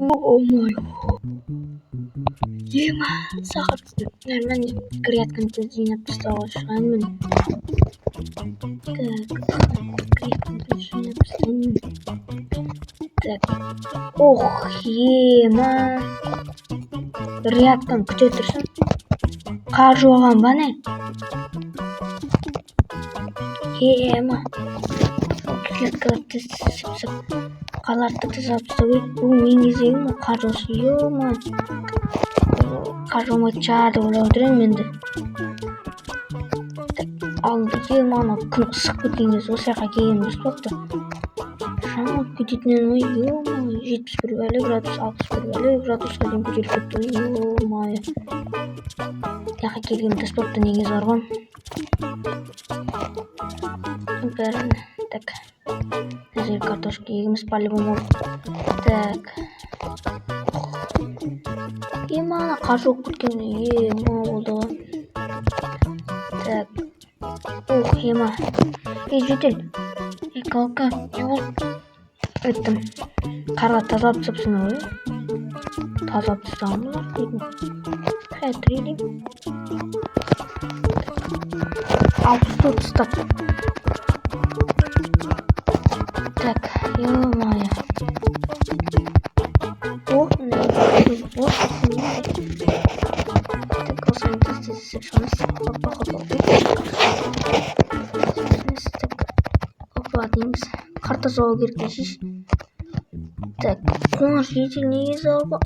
Ой, ема сағат мен кіре жатқан кезде жинап тастауға шығайынмын. Ох, ема кіре жатқан күте тұрсын. Қар жауған ба не? Ема клеткаларды сып-сып қаларды тазалап тастау керек. Бұл мен кезегім қар жаусы. Ема қар жаумайтын шығар деп ойлап отырмын енді. Алды ема ана күн ысып кеткен кезде осы жаққа келген дұрыс болыпты. Шаңылып кететінен ой, ема 71 градус, 61 градусқа дейін көтеріліп кетті. Ема жаққа келген дұрыс болыпты негізі бар ғой. Бәрін так. Әзір картошка егеміз по-любому. Так. Ема ана қар жауып кеткен. Ема болды. Так. Ох, ема. Жедел. Калка. Не болды? Өттім. Қарға тазалап тастапсың ғой. Тазалап тастағым бар дейтін. Хәтір едім. Алпысты тастап. Так, ё-моё. О, так, осыны тез-тез шығамыз. Опа, дейміз. Қар тазалау керек шеш. Так, қоңыр жедел негізі алба.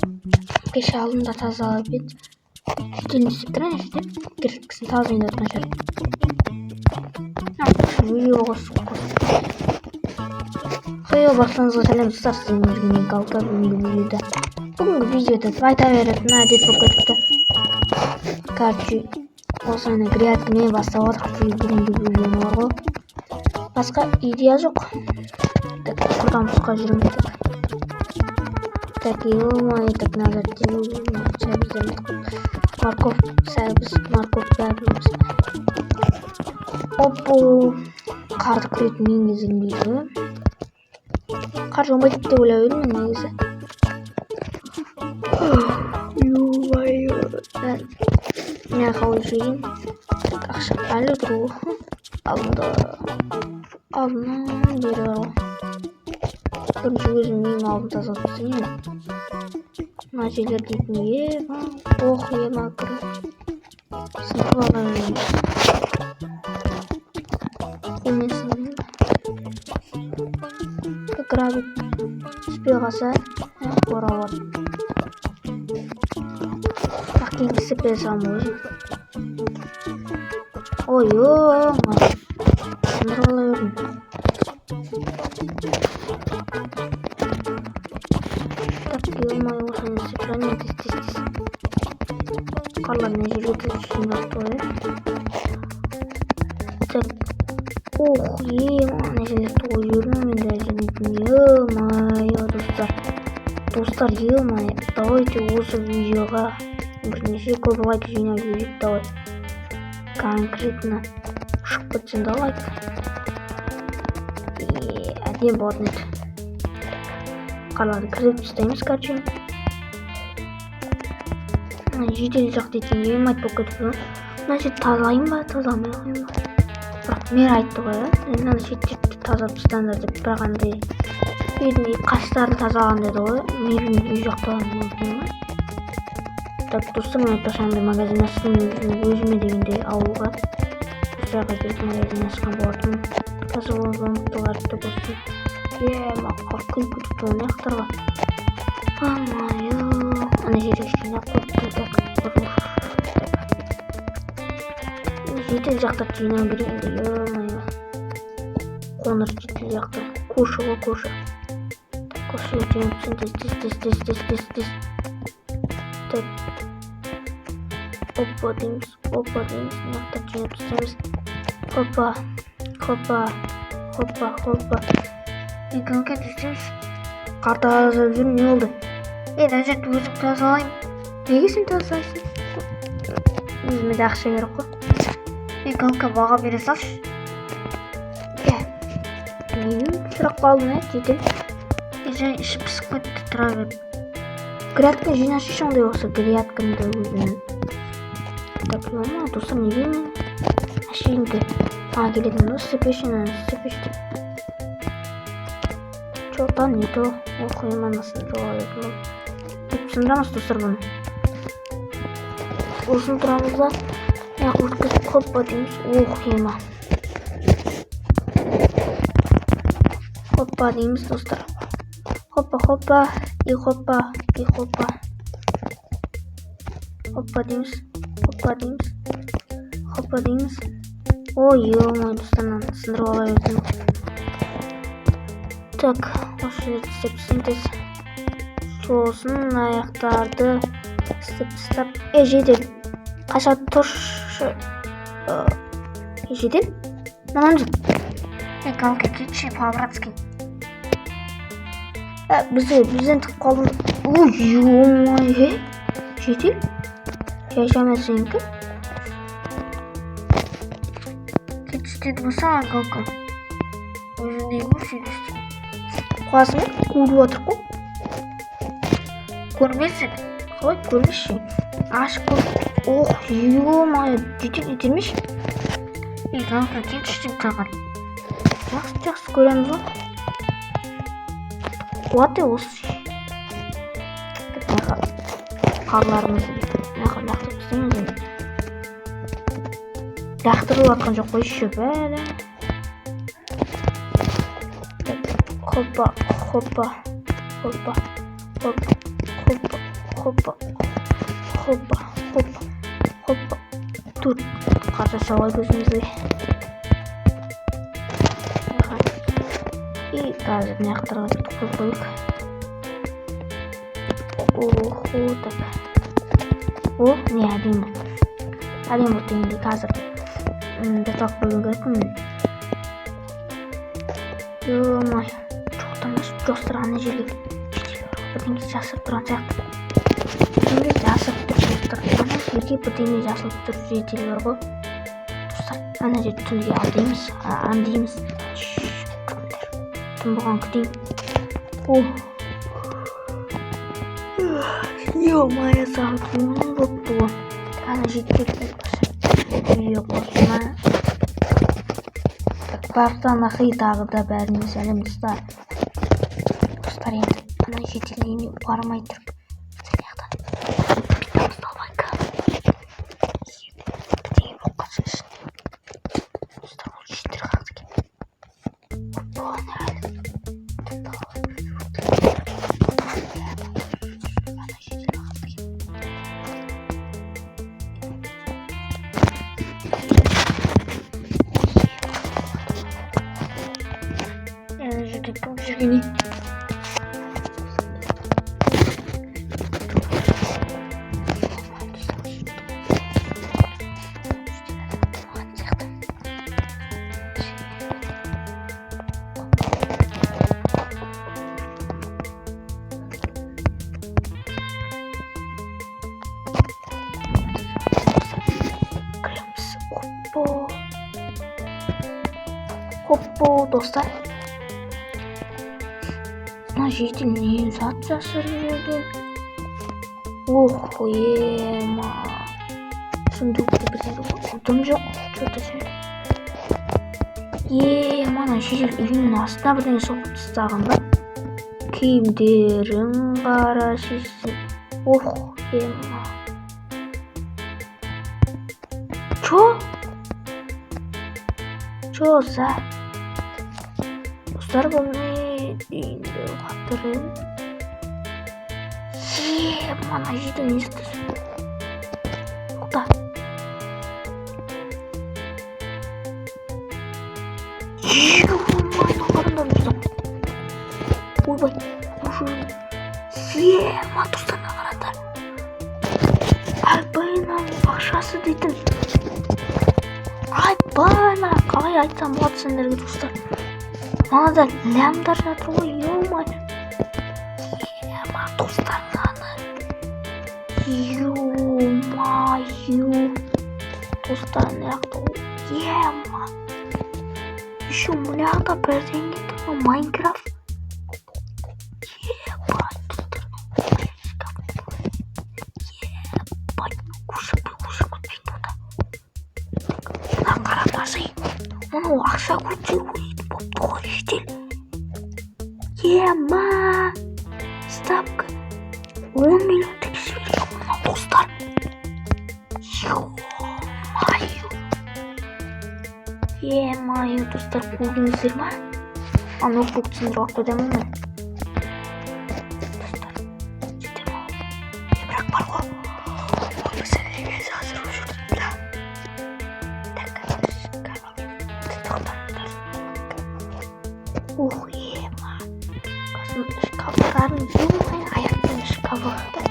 Кеше алдында тазалап еді. Жедел не істеп тұрайын жедел. Керткісін тазалайын деп жатқан шығар. Видеоға суық қосып. Қойып барсаңызға сәлем достар, сізден жүрген Галка бүгінгі видеода айта беретін әдет болып кетіпті. Короче, осыны грядкімен бастап отырып бүгінгі видеоны бар ғой. Басқа идея жоқ. Так, құрдан тұсқа жүрмін. Так, ё-моё, так назад морковь сәбіз, морковь бәріміз. Опу, қарды күретін мен кезім дейді. Қар жаумайды деп ойлап едім мен негізі. Ё-моё. Мен қалай жейін. Ақша әлі тұру. Алдынан бері бар ғой. Бірінші өзім ең алдын тазалап тастайын. Мына жерлер дейтін ема. Ох, ема кірі. Сынып алған жейін. Қолмен сынып. Грабит түспей қалса оралады. Так, кеңгісі берсам өзім. Ой-ой-ой. Сындырғалай өрім. Так, ел-май осыны сыпырамен тез-тез. Қарларына жерге түзсін басты ой. Так. Ох, ема, ана жерлерді ой жүрмін мен дәжінетін. Ё-моё, достар, ё-моё, давайте осы видеоға бірнеше көп лайк жинап жіберейік, давай. Конкретно шығып кетсін да лайк. Әдем болатын еді. Қарларды кіріп тастаймыз, короче. Жедел жақ дейтін ем айтып кетіп. Мына жер тазалайын ба, тазаламай қойын ба? Бірақ мен айтты ғой, мына шеттерді тазалап тастаңдар деп, бірақ андай үйдің қаштарын тазалаған деді ғой. Мен үй жақтаған болдым ба? Так, достар, мен айтпақшы андай магазин ашқан өзіме дегенде ауылға. Осы жаққа келіп магазин ашқан болатын. Қазір олар деп болсын. Ема, күн күтіпті оны яқтарға. Ама-ё, ана жерге жинап қойыпты. Жедел жақтарды жинау керек енді, ё-моё. Қоңыр жедел жақты. Коша ғой, коша. Кошаға жинап түсін, тез. Так. Опа дейміз. Нақтар жинап түстеміз. Хопа. Мен көлке түстеміз. Қар тазалап жүрмін, не болды? Ана жерді өзім тазалайын. Неге сен тазалайсың? Өзіме де ақша керек қой. Мен көлке баға бере салшы. Менің сұрақ қалдым жедел. Және іші пысып кетті тұра беріп. грядка жинаш ошондой болсо грядкамды өзүнүн. Так, достор неге мен ашигинде ага келедим да сепешинен сепештеп. Чотан не то. Ох, еманасын жоғалып. Сындырамыз достар бұны. Осын тұрамыз да өткізіп хоппа дейміз. Ох, ема. Хоппа дейміз достар. Хоппа, хоппа, и хоппа, и хоппа. Хоппа дейміз. Хоппа дейміз. Хоппа дейміз. Ой, ема, достарынан сындырып алай өтім. Так, осы жерді істеп синтез. Сосын аяқтарды істеп. Жедел. Қаша тошы. Жедел? Мынан жүр. Экалка кетші по-братски. Бізден тік қалдым. Ой, ё-май. Жедел? Yaşamasınki. Кетші болса қалқа. Өзіндей көрсетесің. Қуасың көріп отыр қой. Көрмесін. Қалай көрмеші? Ашық көріп. Ох, ё-май, жетелмеш. Қалқа кетші тағар. Жақсы көреміз ғой. Қуаты осы. Қарларымызды лақтырып істейміз. Лақтырып атқан жоқ қой еще бәрі. Хоппа, хоппа, хоппа, хоппа, хоппа, хоппа, хоппа, хоппа, хоппа. Тут қарса шалай көзімізге. И қазір мына жақтарға қойып қойып. Охо, так. О, не, әдемі. Әдемі дегенде қазір датақ қойып көретін. Ё-май, жоқтырғаны жерге бірдеңе жасырып тұрған сияқты. Бірдеңе жасырып тұр достар. Ана жерге бірдеңе жасырып тұр жетелер ғой. Достар, ана жерді түнге алдаймыз, андаймыз. Түн бұған күтейін. Ё-май, сағат 10 болып тұғы. Ана жетіп кетті. Үйе қосына. Бартан ақи тағы да бәріне сәлем достар. Достар енді ана жетелейіне бармай тұрып. Сәлияқтан. Бітамыз албайка. Бітеге болып қатшы ішінде. Достар ол жетер қақты кен. Бұған әлі. Жүргені. Hoppo dostlar. Жетел не зат жасырып жүрді. Ох, ема. Сундукты бірдегі құлдым жоқ. Что-то сен. Мана жетел үйінің астына бірдеңе соғып тастаған ба? Киімдерін қара шешсін. Ох, ема. Чо за? Достар бұл не? Deyince hatırlayın. Bana cidden istiyorsun. Yok da. Bana dostlar. Oy bay. Dostlar ne kadar. Ay bana aşağısı dedim. Ay bana. Kalay aytsam bu atsınlar dostlar. Bana da lambдар жатыр ғой, ё-май. Достар наны. Ё-май. Достар неяқты ғой. Ема. Еще мыняқта бірдеңе тұр ғой, Майнкрафт. Ебай, достар. мынау ақша көтек ойды бопты ғой шетел. Ема ставка 10 миллион теңгесі берген мынау достар. Ема достар, көрдіңіздер ма? Ноутбук сындырып алып қойдым мен. Достар, жетем ау. Бірақ бар ғой. Ол мәселеге hazır жүрдім бля. Ух, ема. Қасын шкафтарын жумай, аяқтан шкафты.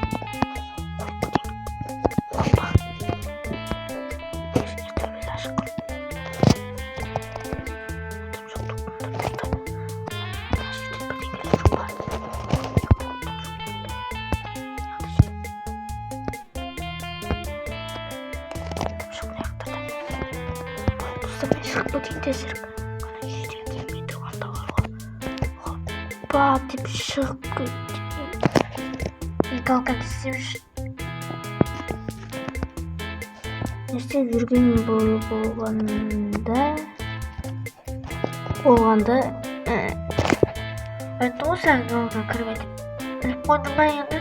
Hoppa deyip шығып италған істеп жүрген болғанда айтты ғой саған галға кіріп айтып біліп қойдың ба енді?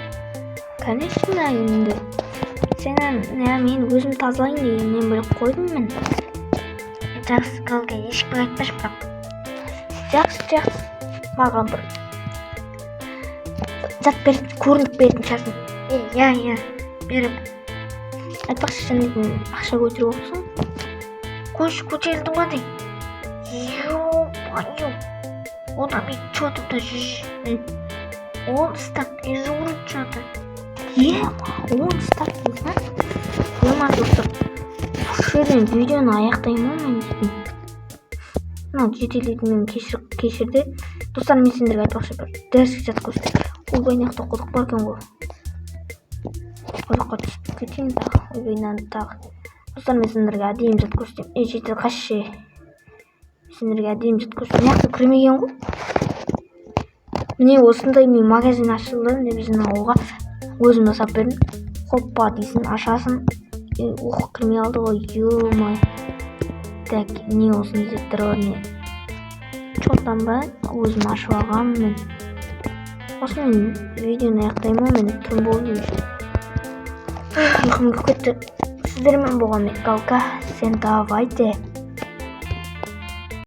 Конечно енді сенен мен өзім тазалайын дегеннен біліп қойдым мен. Жақсы галға ешкімге айтпашы, бірақ жақсы маған бір зат беріп көрініп беретін шығарсың. Иә беріп айтпақшы, сен ақша көтеріп оқысың, қойшы көтерілдің ба дей. Ё-моё, онда мен счетымда 10 стак изумруд что-то. 10 стак изумруд? Ема достар, осы жерден видеоны аяқтаймын мен дейтін. Мынау жетелейтінмен кешірді. Достар, мен сендерге айтпақшы бір дәріске жатып көрсетейін. Ойбайнақта құдық бар екен ғой. Құдыққа түсіп кетейін тағы. Ойбайнан тағы. Достар, мен сендерге әдейім жатып көрсетейін. Жетел қашшы. Сендерге әдейім жатып көрсетейін. Мынақты кірмеген ғой. Міне осындай мен магазин ашылды. Біздің ауылға өзім жасап бердім. Хоппа дейсің, ашасың. Кірмей алды ғой. Ё-май. Так, не осыны зеттір орне. Чоттан ба өзім ашып алғанмын. Осымен видеоны аяқтаймын, мен түн болды. Ұйқым кетті. Сіздермен болған Галка, сен давайте.